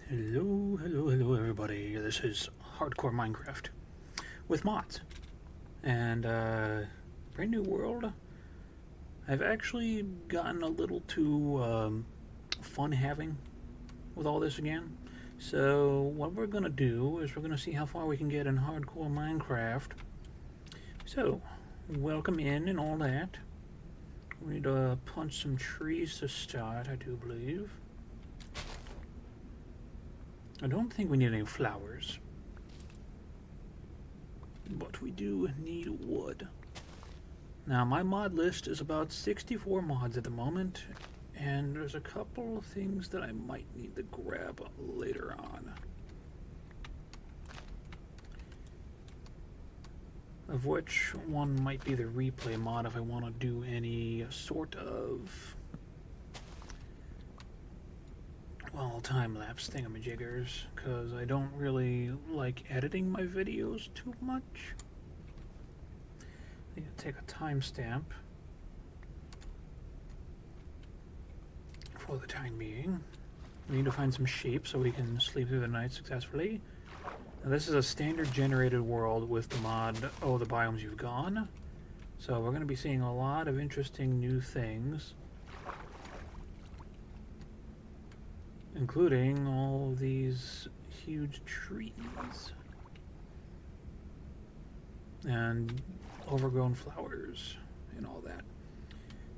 Hello, everybody. This is Hardcore Minecraft with mods. And, brand new world. I've actually gotten a little too fun having with all this again. So, what we're gonna do is we're gonna see how far we can get in Hardcore Minecraft. So, welcome in and all that. We need to punch some trees to start, I do believe. I don't think we need any flowers. But we do need wood. Now, my mod list is about 64 mods at the moment, and there's a couple of things that I might need to grab later on. Of which one might be the replay mod if I want to do any sort of, well, time-lapse thingamajiggers, because I don't really like editing my videos too much. I need to take a timestamp for the time being. We need to find some sheep so we can sleep through the night successfully. Now, this is a standard generated world with the mod, Oh, the Biomes You've Gone. So we're going to be seeing a lot of interesting new things, including all these huge trees and overgrown flowers and all that.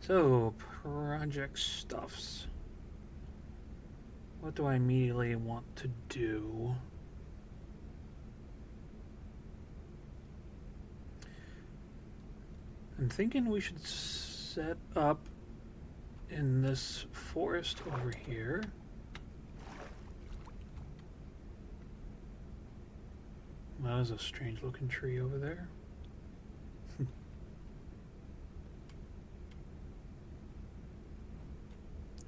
So, project stuffs. What do I immediately want to do? I'm thinking we should set up in this forest over here. That is a strange looking tree over there.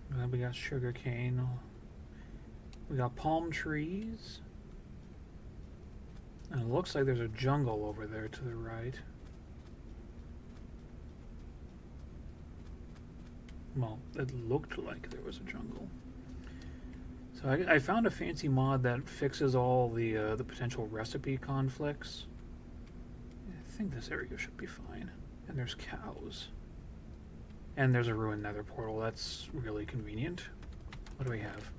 Then we got sugar cane. We got palm trees. And it looks like there's a jungle over there to the right. Well, it looked like there was a jungle. So I found a fancy mod that fixes all the potential recipe conflicts. I think this area should be fine. And there's cows. And there's a ruined nether portal. That's really convenient. What do we have?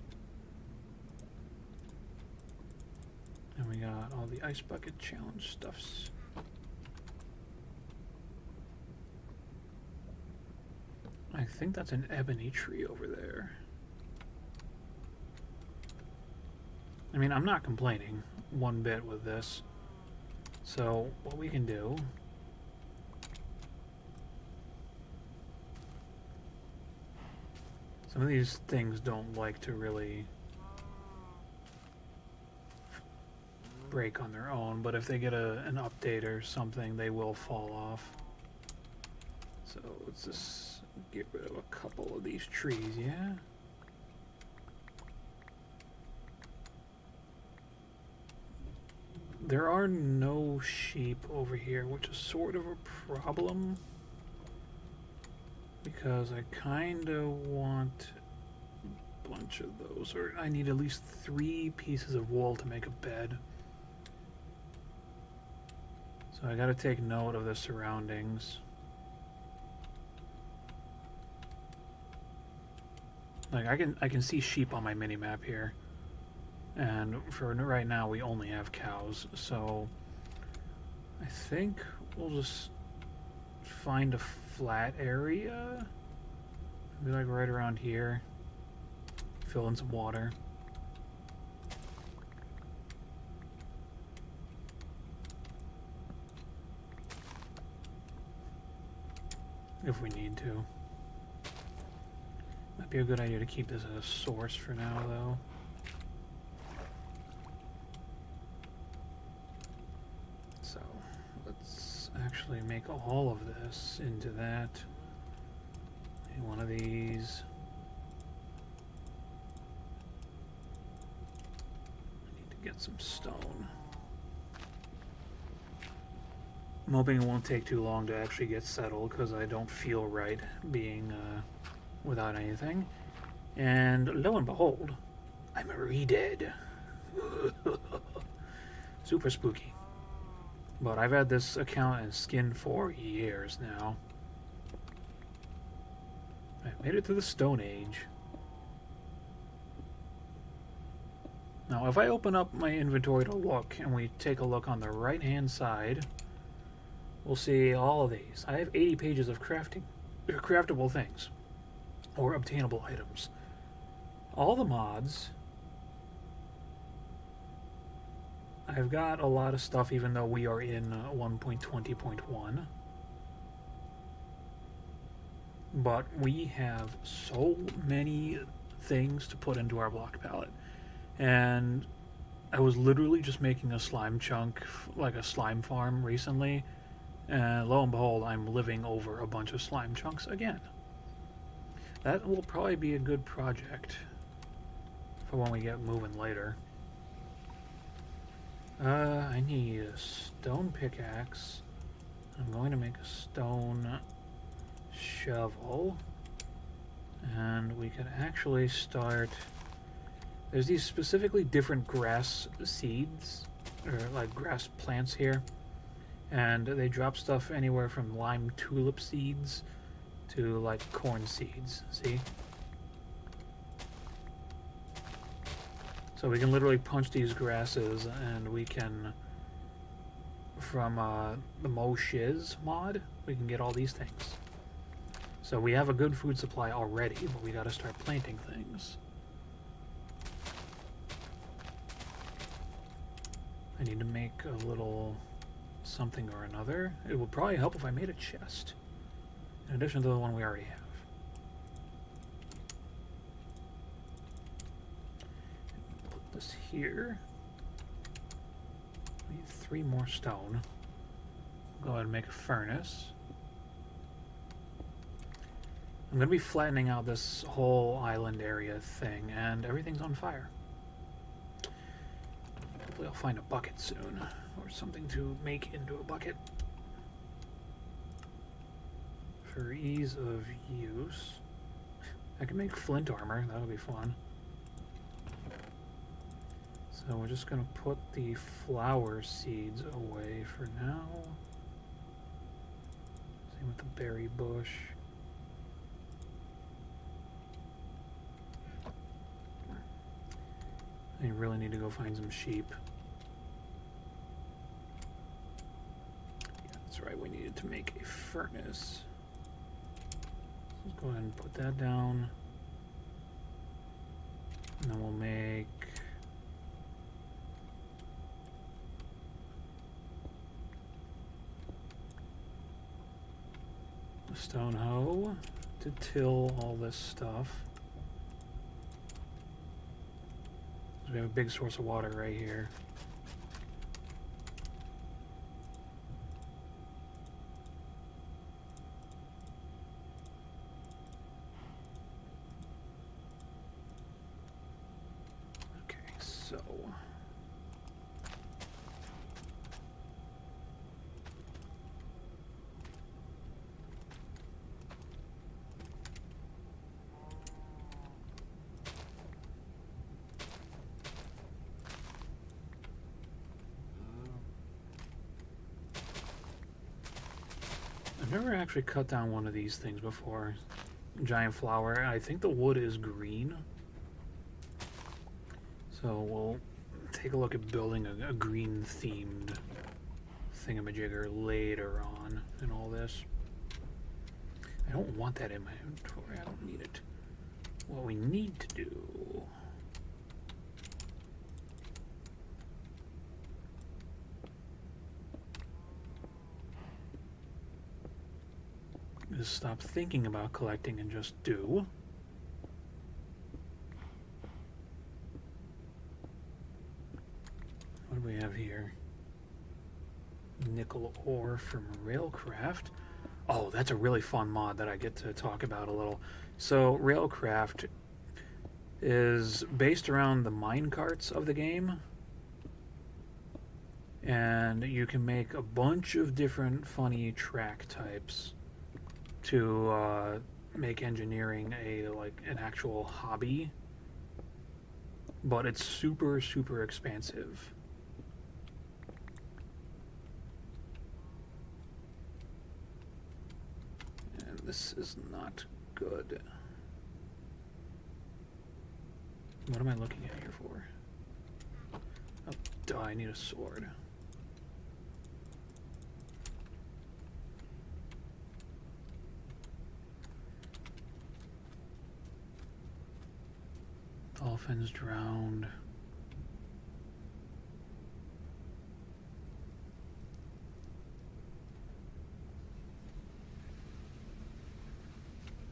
And we got all the ice bucket challenge stuffs. I think that's an ebony tree over there. I mean, I'm not complaining one bit with this. So, what we can do... Some of these things don't like to really break on their own, but if they get an update or something, they will fall off. So, let's just get rid of a couple of these trees, yeah? There are no sheep over here, which is sort of a problem, because I kind of want a bunch of those, or I need at least 3 pieces of wool to make a bed. So I gotta take note of the surroundings. Like, I can see sheep on my mini-map here. And for right now, we only have cows, so I think we'll just find a flat area, maybe like right around here, fill in some water. If we need to. Might be a good idea to keep this as a source for now, though. So, let's actually make all of this into that. And one of these. I need to get some stone. I'm hoping it won't take too long to actually get settled, because I don't feel right being without anything. And lo and behold, I'm re-dead. Super spooky. But I've had this account and skin for years now. I made it to the Stone Age. Now, if I open up my inventory to look, and we take a look on the right-hand side, we'll see all of these. I have 80 pages of craftable things, or obtainable items. All the mods. I've got a lot of stuff, even though we are in 1.20.1. But we have so many things to put into our block palette. And I was literally just making a slime chunk, like a slime farm recently, and lo and behold, I'm living over a bunch of slime chunks again. That will probably be a good project for when we get moving later. I need a stone pickaxe. I'm going to make a stone shovel. And we can actually start... There's these specifically different grass seeds, or like grass plants here, and they drop stuff anywhere from lime tulip seeds to like corn seeds, see? So we can literally punch these grasses and we can, from the Mo Shiz mod, we can get all these things. So we have a good food supply already, but we gotta start planting things. I need to make a little something or another. It would probably help if I made a chest, in addition to the one we already have. Put this here. We need 3 more stone. Go ahead and make a furnace. I'm going to be flattening out this whole island area thing, and everything's on fire. Hopefully I'll find a bucket soon, or something to make into a bucket. For ease of use. I can make flint armor, that'll be fun. So we're just going to put the flower seeds away for now. Same with the berry bush. I really need to go find some sheep. Yeah, that's right, we needed to make a furnace. Let's go ahead and put that down. And then we'll make... a stone hoe to till all this stuff. We have a big source of water right here. Okay, so... I've never actually cut down one of these things before. Giant flower. I think the wood is green. So we'll take a look at building a green themed thingamajigger later on in all this. I don't want that in my inventory. I don't need it. What we need to do... is stop thinking about collecting and just do. What do we have here? Nickel ore from Railcraft. Oh, that's a really fun mod that I get to talk about a little. So Railcraft is based around the minecarts of the game. And you can make a bunch of different funny track types to make engineering an actual hobby. but it's super, super expansive. And this is not good. What am I looking at here for? Oh, duh, I need a sword. Dolphins drowned.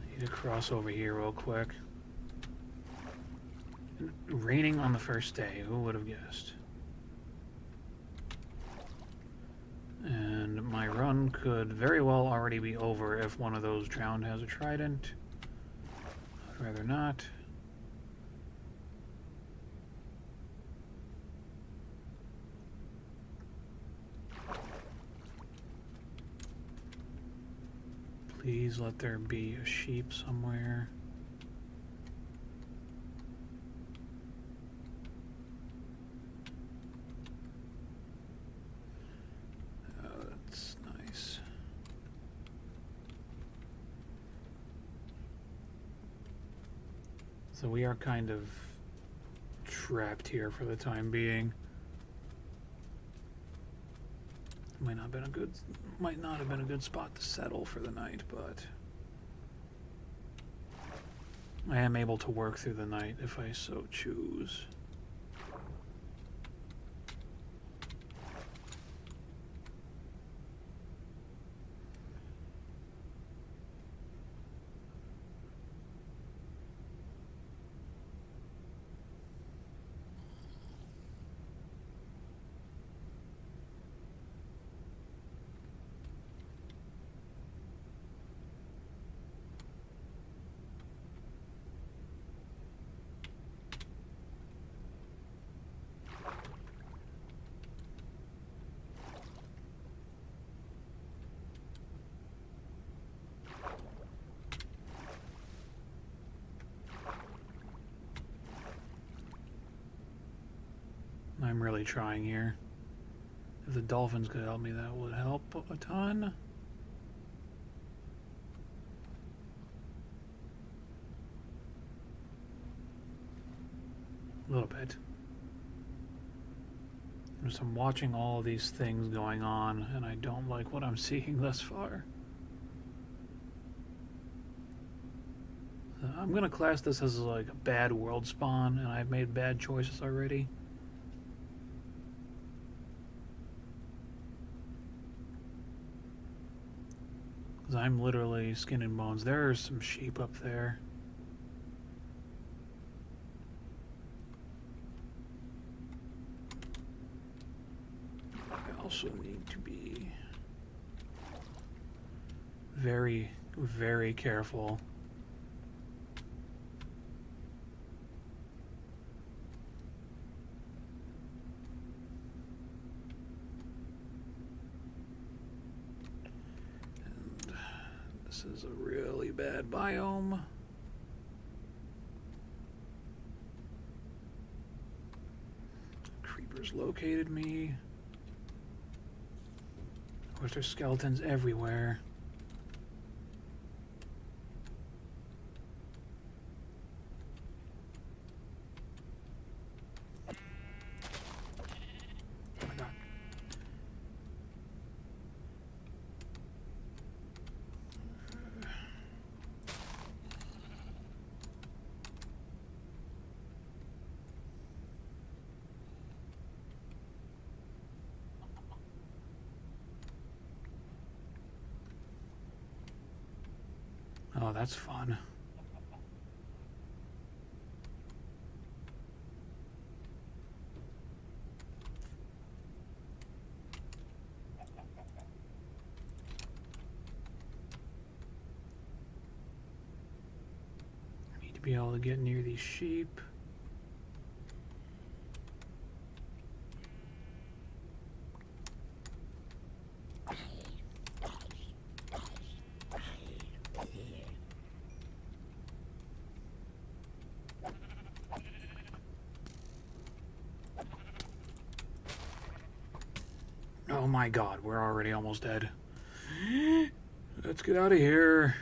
I need to cross over here real quick. Raining on the first day, who would have guessed? And my run could very well already be over if one of those drowned has a trident. I'd rather not. Please let there be a sheep somewhere. That's nice. So we are kind of trapped here for the time being. Might not have been a good spot to settle for the night, but I am able to work through the night if I so choose. I'm really trying here. If the dolphins could help me, that would help a ton. A little bit. Just I'm watching all of these things going on, and I don't like what I'm seeing thus far. I'm gonna class this as like a bad world spawn, and I've made bad choices already. Because I'm literally skin and bones. There are some sheep up there. I also need to be very, very careful. And this is a really bad biome. Creepers located me. Of course, there's skeletons everywhere. Oh my god. Oh, that's fun. I need to be able to get near these sheep. Oh my god, we're already almost dead. Let's get out of here.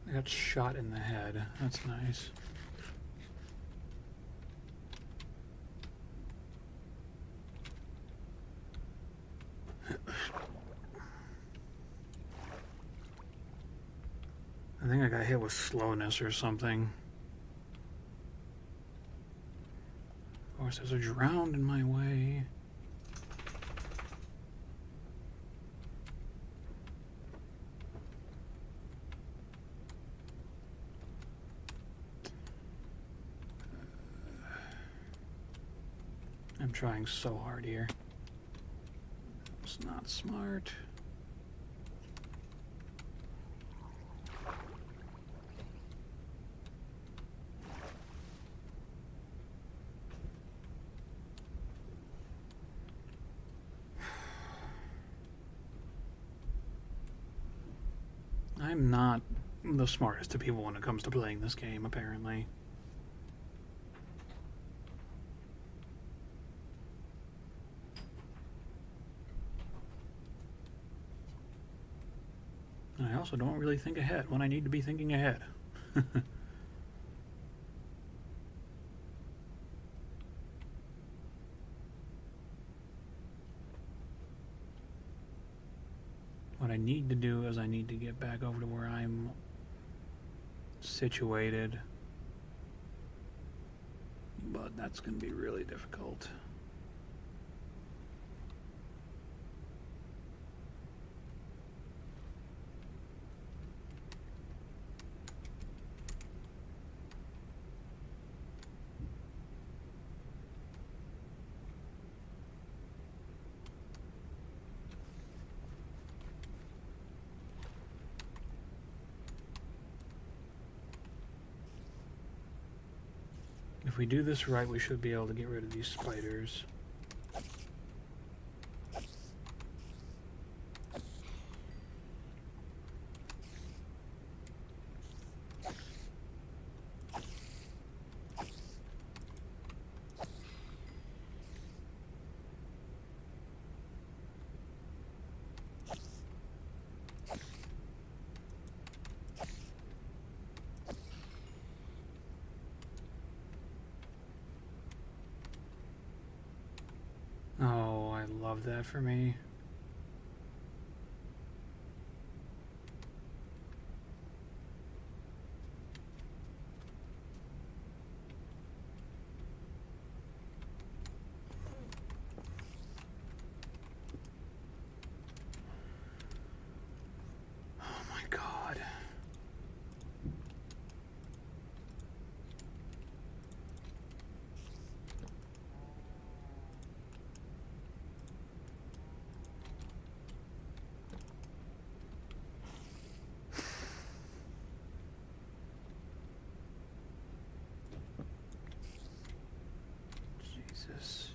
I got shot in the head. That's nice. I think I got hit with slowness or something. Of course, there's a drowned in my way. I'm trying so hard here. It's not smart. I'm not the smartest of people when it comes to playing this game, apparently. And I also don't really think ahead when I need to be thinking ahead. What I need to do is I need to get back over to where I'm situated. But that's going to be really difficult. If we do this right, we should be able to get rid of these spiders. Oh, I love that for me. Oh my god. Jesus.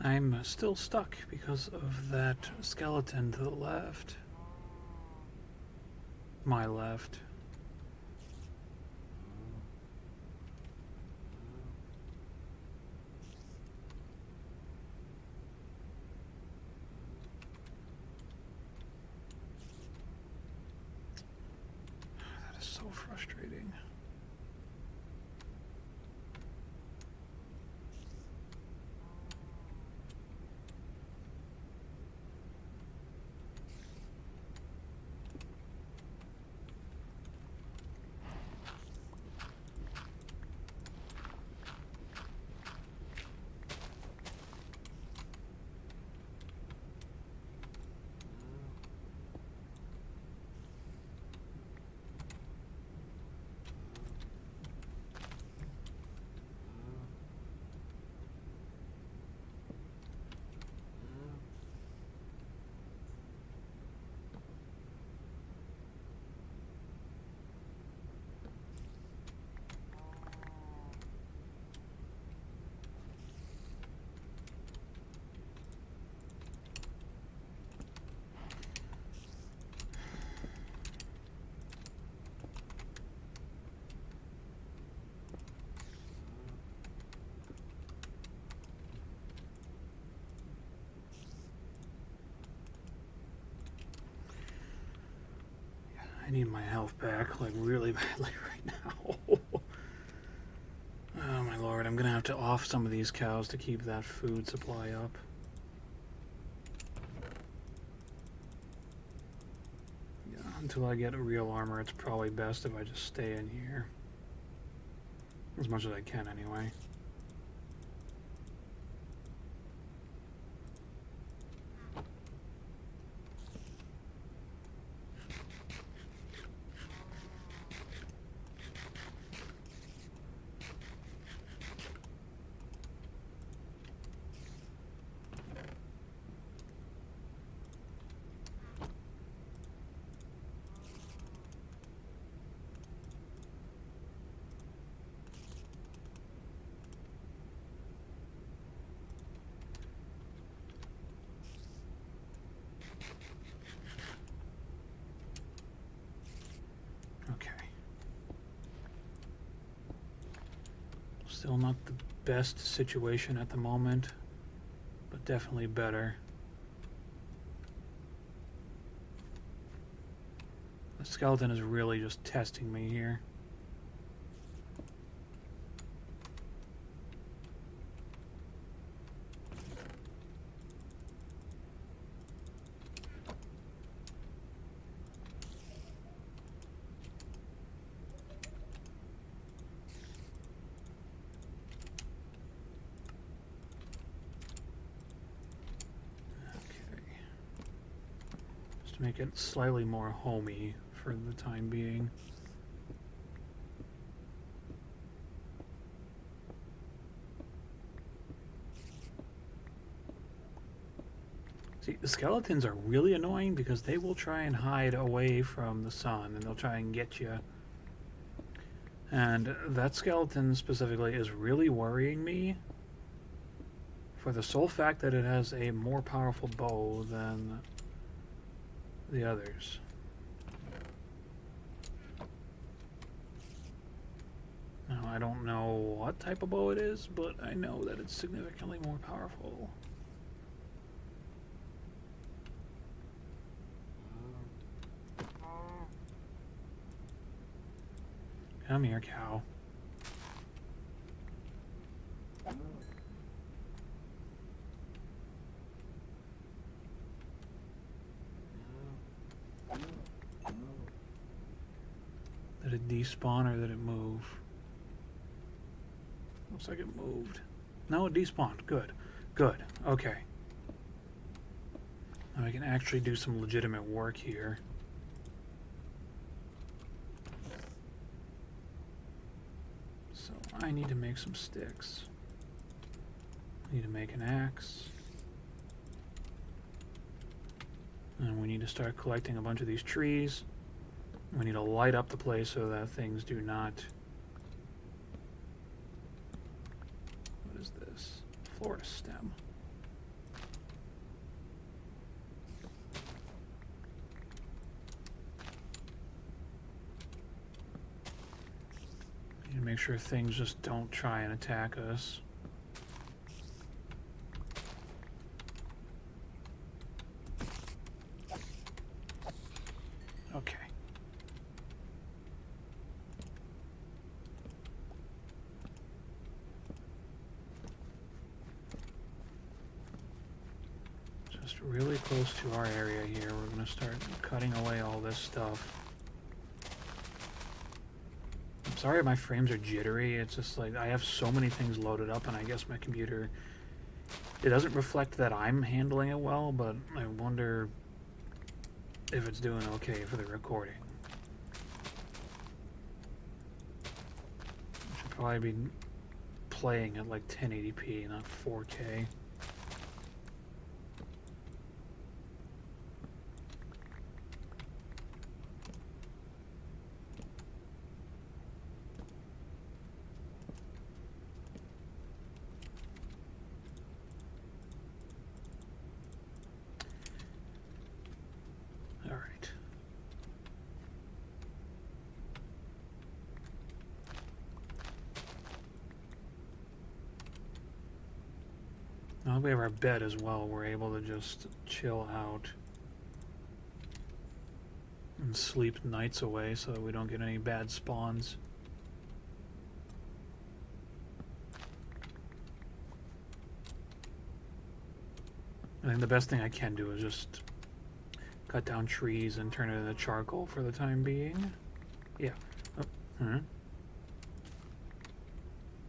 I'm still stuck because of that skeleton to the left. My left. That is so frustrating. need my health back, like, really badly right now. Oh my lord, I'm gonna have to off some of these cows to keep that food supply up. Yeah, until I get a real armor, it's probably best if I just stay in here. As much as I can, anyway. Okay. Still not the best situation at the moment, but definitely better. The skeleton is really just testing me here. To make it slightly more homey for the time being. See, the skeletons are really annoying because they will try and hide away from the sun and they'll try and get you. And that skeleton specifically is really worrying me for the sole fact that it has a more powerful bow than the others. Now, I don't know what type of bow it is, but I know that it's significantly more powerful. Come here, cow. Did it despawn or did it move? Looks like it moved. No, it despawned. Good. Good. Okay. Now I can actually do some legitimate work here. So I need to make some sticks. I need to make an axe. And we need to start collecting a bunch of these trees. We need to light up the place so that things do not... What is this? Florida stem. Need to make sure things just don't try and attack us. Okay. Just really close to our area here. We're going to start cutting away all this stuff. I'm sorry my frames are jittery. It's just like I have so many things loaded up and I guess my computer... It doesn't reflect that I'm handling it well, but I wonder if it's doing okay for the recording. I should probably be playing at like 1080p, not 4K. Now we have our bed as well. We're able to just chill out. and sleep nights away so that we don't get any bad spawns. I think the best thing I can do is just cut down trees and turn it into charcoal for the time being. Yeah.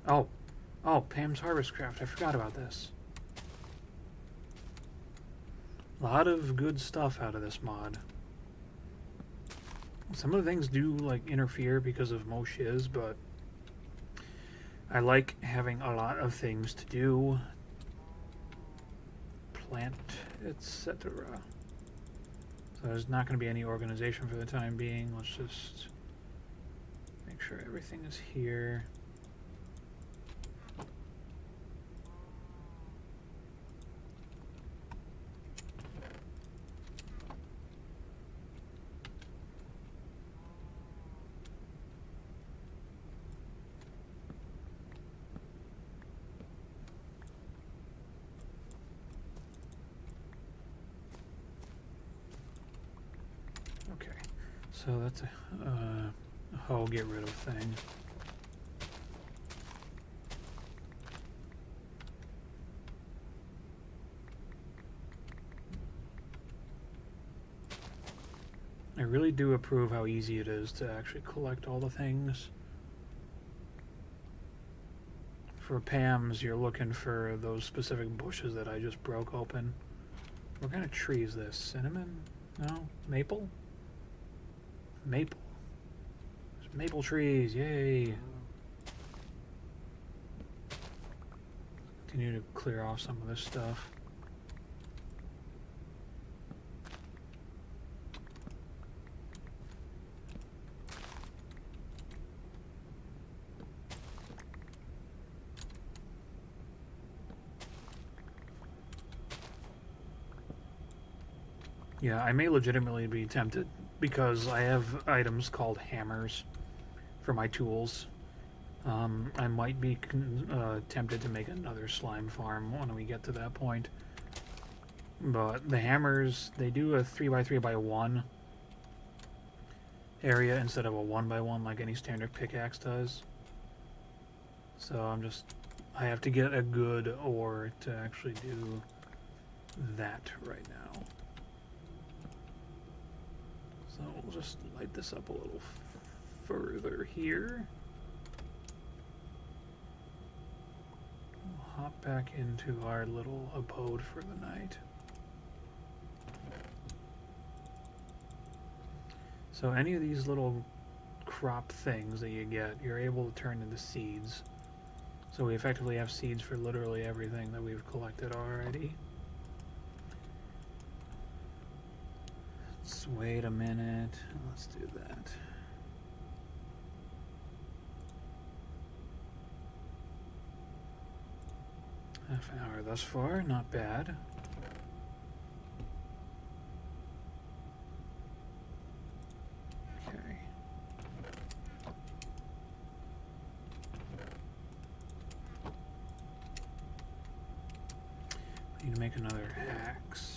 Oh, Pam's Harvest Craft. I forgot about this. A lot of good stuff out of this mod. Some of the things do like interfere because of Moshiz, but I like having a lot of things to do. Plant, etc. So there's not going to be any organization for the time being. Let's just make sure everything is here. So that's a hoe get rid of thing. I really do approve how easy it is to actually collect all the things. For Pam's, you're looking for those specific bushes that I just broke open. What kind of tree is this? Cinnamon? No? Maple? Maple. There's maple trees, yay! Continue to clear off some of this stuff. Yeah, I may legitimately be tempted because I have items called hammers for my tools. I might be tempted to make another slime farm when we get to that point. But the hammers, they do a 3x3x1 area instead of a 1x1 like any standard pickaxe does. So I have to get a good ore to actually do that right now. So we'll just light this up a little further here. We'll hop back into our little abode for the night. So any of these little crop things that you get, you're able to turn into seeds. So we effectively have seeds for literally everything that we've collected already. Let's wait a minute. Let's do that. Half an hour thus far, not bad. Okay. I need to make another axe.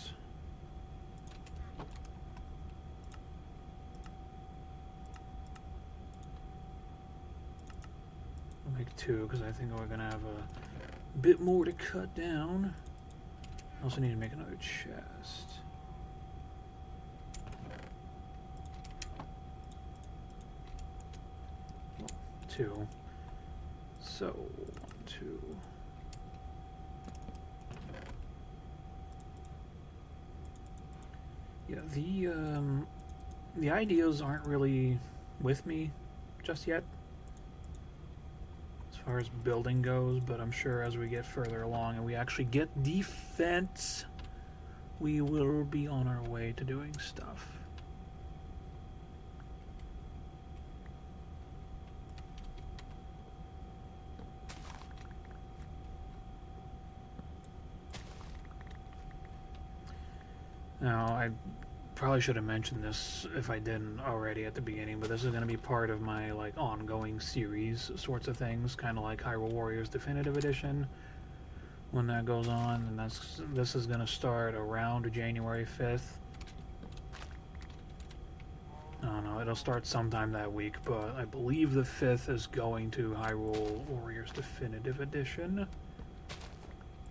Make two because I think we're gonna have a bit more to cut down. I also need to make another chest. Well, two. So 1, 2. Yeah, the ideas aren't really with me just yet as far as building goes, but I'm sure as we get further along and we actually get defense, we will be on our way to doing stuff. Now, I probably should have mentioned this if I didn't already at the beginning, but this is going to be part of my like ongoing series sorts of things, kind of like Hyrule Warriors Definitive Edition when that goes on, and this is going to start around January 5th. I don't know, it'll start sometime that week, but I believe the 5th is going to Hyrule Warriors Definitive Edition.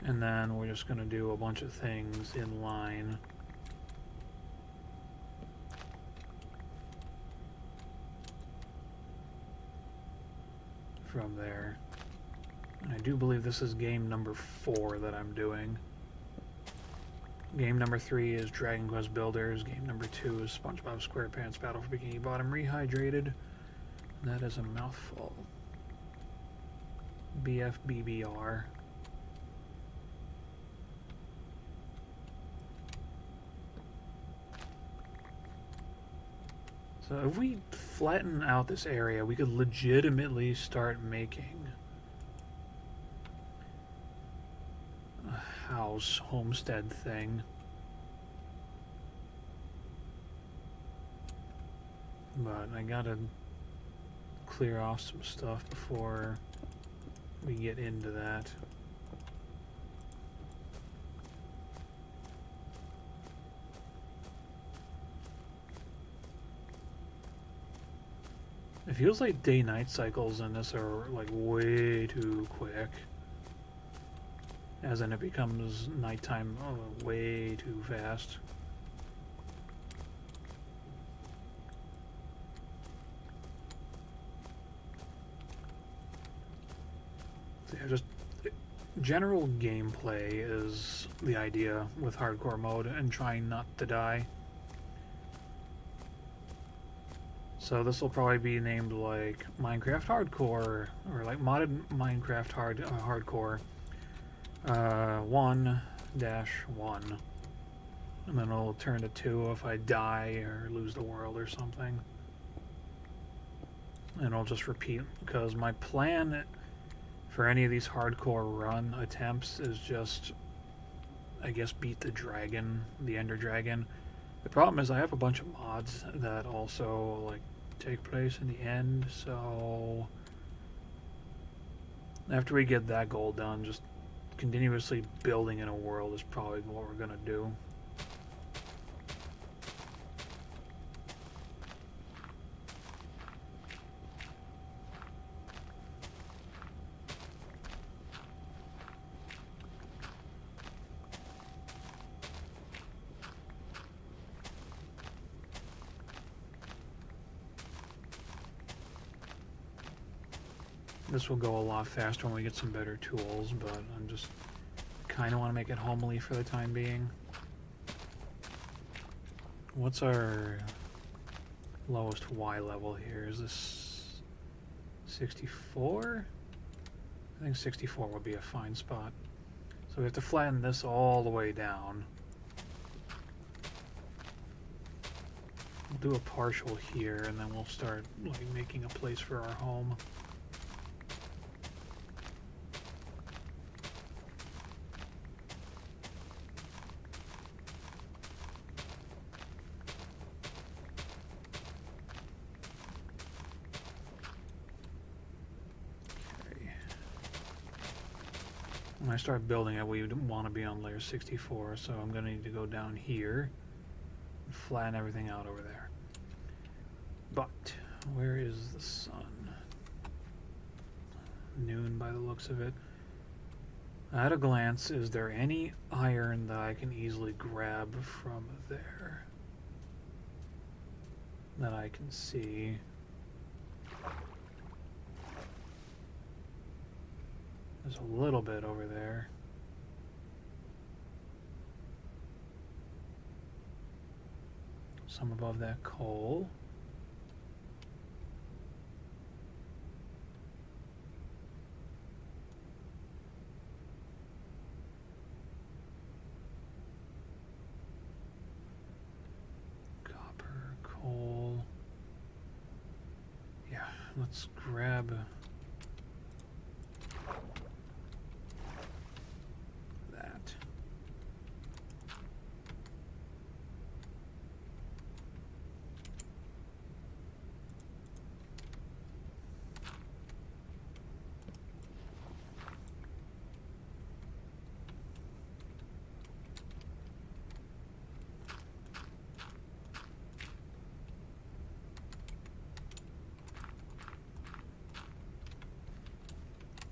And then we're just going to do a bunch of things in line. From there. And I do believe this is game number 4 that I'm doing. Game number 3 is Dragon Quest Builders. Game number 2 is SpongeBob SquarePants Battle for Bikini Bottom Rehydrated. That is a mouthful. BFBBR. So if we flatten out this area, we could legitimately start making a house homestead thing. But I gotta clear off some stuff before we get into that. It feels like day-night cycles in this are like way too quick. As in it becomes nighttime way too fast. So yeah, just general gameplay is the idea with hardcore mode and trying not to die. So this will probably be named like Minecraft Hardcore or like modded Minecraft Hardcore 1-1, and then it'll turn to 2 if I die or lose the world or something. And I'll just repeat because my plan for any of these hardcore run attempts is just, I guess, beat the dragon, the Ender Dragon. The problem is I have a bunch of mods that also like take place in the end, so after we get that goal done, just continuously building in a world is probably what we're gonna do. This will go a lot faster when we get some better tools, but I'm just kind of want to make it homely for the time being. What's our lowest Y level here? Is this 64? I think 64 would be a fine spot. So we have to flatten this all the way down. We'll do a partial here, and then we'll start like making a place for our home. When I start building it, we want to be on layer 64, so I'm going to need to go down here and flatten everything out over there. But, where is the sun? Noon by the looks of it. At a glance, is there any iron that I can easily grab from there? That I can see. There's a little bit over there. Some above that coal. Copper, coal. Yeah, let's grab that.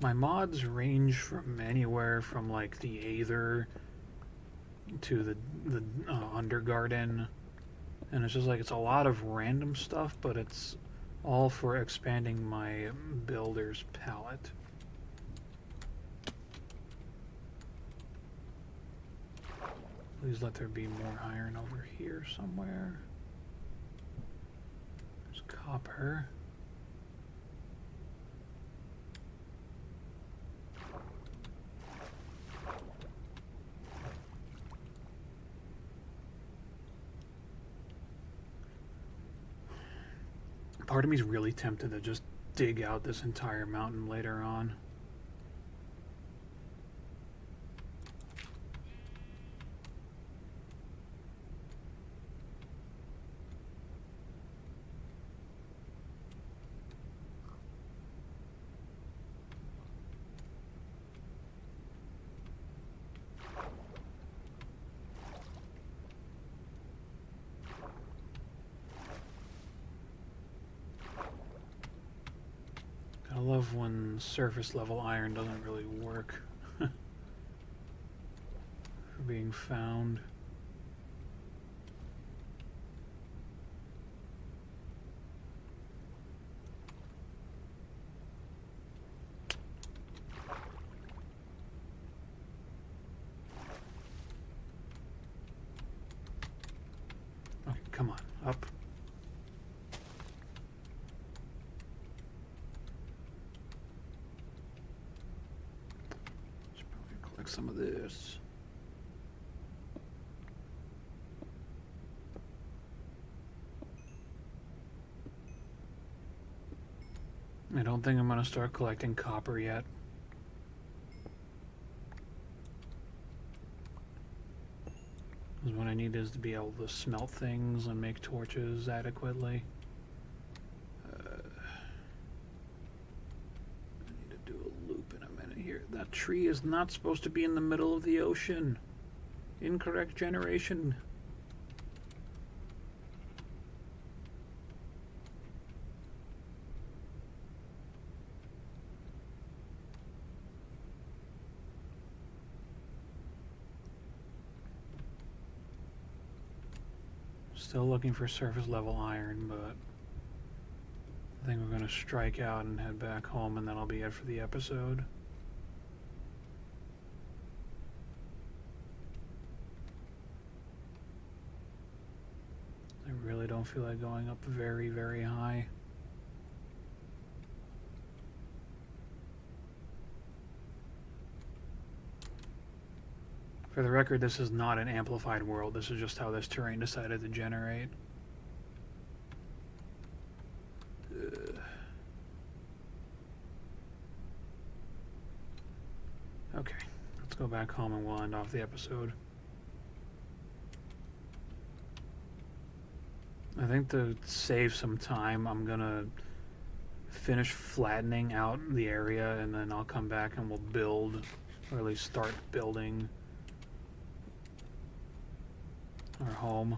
My mods range from anywhere from like the Aether to the Undergarden, and it's just like it's a lot of random stuff, but it's all for expanding my builder's palette. Please let there be more iron over here somewhere. There's copper. Part of me is really tempted to just dig out this entire mountain later on. I love when surface level iron doesn't really work for being found. Okay, come on, up. Some of this. I don't think I'm going to start collecting copper yet. Because what I need is to be able to smelt things and make torches adequately. That tree is not supposed to be in the middle of the ocean. Incorrect generation. Still looking for surface level iron, but I think we're going to strike out and head back home, and that'll be it for the episode. I really don't feel like going up very, very high. For the record, this is not an amplified world. This is just how this terrain decided to generate. Okay, let's go back home and we'll end off the episode. I think to save some time, I'm gonna finish flattening out the area, and then I'll come back and we'll build, or at least start building our home.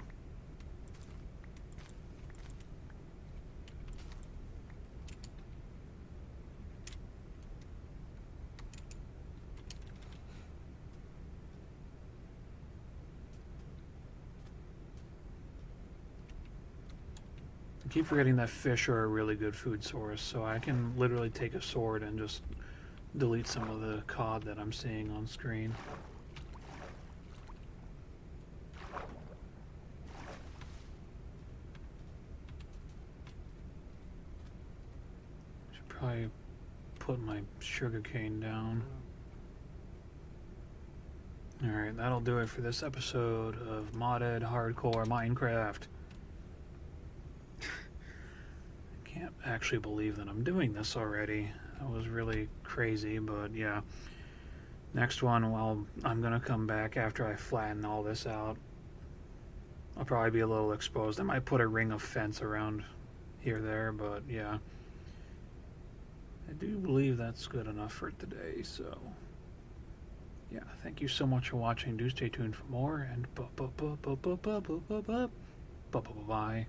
I keep forgetting that fish are a really good food source, so I can literally take a sword and just delete some of the cod that I'm seeing on screen. Should probably put my sugarcane down. Alright, that'll do it for this episode of Modded Hardcore Minecraft. Can't actually believe that I'm doing this already. That was really crazy, but yeah. Next one, well, I'm gonna come back after I flatten all this out. I'll probably be a little exposed. I might put a ring of fence around here, there, but yeah. I do believe that's good enough for today, so yeah, thank you so much for watching. Do stay tuned for more, and bye.